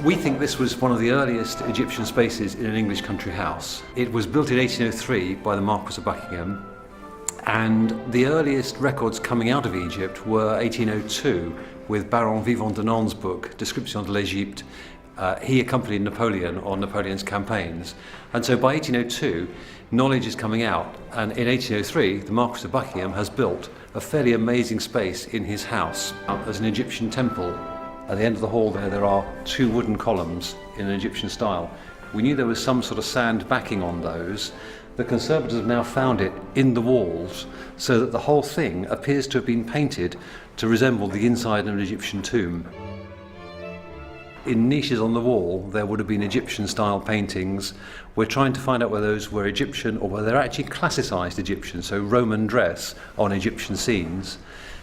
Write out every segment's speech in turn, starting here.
We think this was one of the earliest Egyptian spaces in an English country house. It was built in 1803 by the Marquess of Buckingham, and the earliest records coming out of Egypt were 1802 with Baron Vivant de Non's book, Description de l'Égypte. He accompanied Napoleon on Napoleon's campaigns, and so by 1802 knowledge is coming out, and in 1803 the Marquess of Buckingham has built a fairly amazing space in his house as an Egyptian temple. At the end of the hall there are two wooden columns in an Egyptian style. We knew there was some sort of sand backing on those. The Conservators have now found it in the walls, so that the whole thing appears to have been painted to resemble the inside of an Egyptian tomb. In niches on the wall there would have been Egyptian style paintings. We're trying to find out whether those were Egyptian or whether they're actually classicised Egyptian, so Roman dress on Egyptian scenes.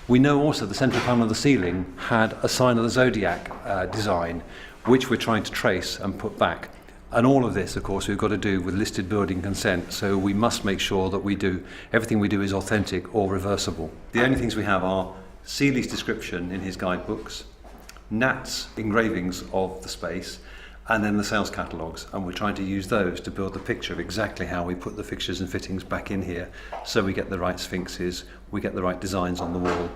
We know also the central panel of the ceiling had a sign of the zodiac design, which we're trying to trace and put back. And all of this, of course, we've got to do with listed building consent, so we must make sure that everything we do is authentic or reversible. The only things we have are Seeley's description in his guidebooks, Nat's engravings of the space, and then the sales catalogues, and we're trying to use those to build the picture of exactly how we put the fixtures and fittings back in here, so we get the right sphinxes, we get the right designs on the wall.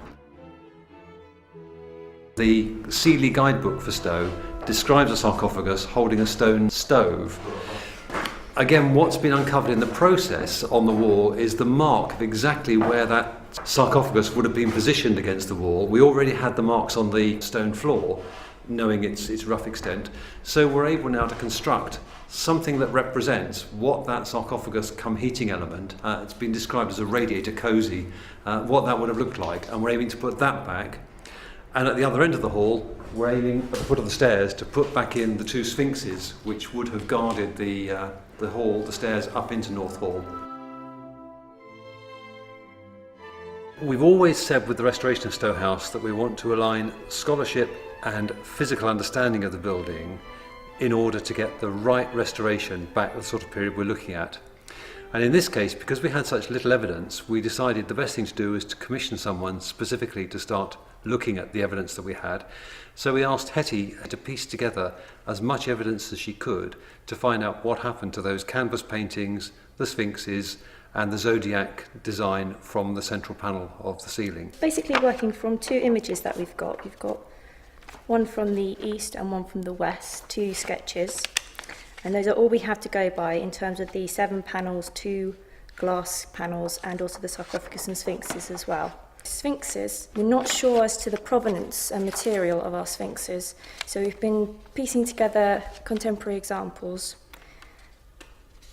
The Seeley guidebook for Stowe describes a sarcophagus holding a stone stove. Again, what's been uncovered in the process on the wall is the mark of exactly where that sarcophagus would have been positioned against the wall. We already had the marks on the stone floor, knowing its rough extent, so we're able now to construct something that represents what that sarcophagus cum heating element, it's been described as a radiator cosy, what that would have looked like, and we're aiming to put that back. And at the other end of the hall, we're aiming at the foot of the stairs to put back in the two sphinxes which would have guarded the hall, the stairs up into North Hall. We've always said with the restoration of Stowe House that we want to align scholarship and physical understanding of the building in order to get the right restoration back to the sort of period we're looking at. And in this case, because we had such little evidence, we decided the best thing to do is to commission someone specifically to start looking at the evidence that we had. So we asked Hettie to piece together as much evidence as she could to find out what happened to those canvas paintings, the sphinxes, and the zodiac design from the central panel of the ceiling. Basically working from two images that we've got. We've got one from the east and one from the west, two sketches. And those are all we have to go by in terms of the 7 panels, 2 glass panels, and also the sarcophagus and sphinxes as well. Sphinxes, we're not sure as to the provenance and material of our sphinxes, so we've been piecing together contemporary examples,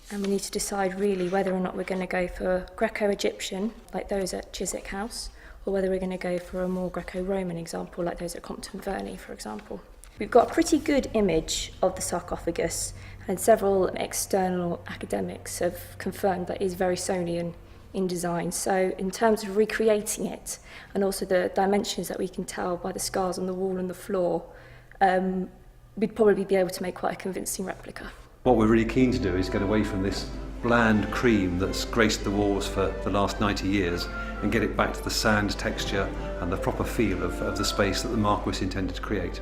and we need to decide really whether or not we're going to go for Greco-Egyptian, like those at Chiswick House, or whether we're going to go for a more Greco-Roman example, like those at Compton Verney, for example. We've got a pretty good image of the sarcophagus, and several external academics have confirmed that it is very Sonian in design. So in terms of recreating it, and also the dimensions that we can tell by the scars on the wall and the floor, we'd probably be able to make quite a convincing replica. What we're really keen to do is get away from this bland cream that's graced the walls for the last 90 years and get it back to the sand texture and the proper feel of the space that the Marquess intended to create.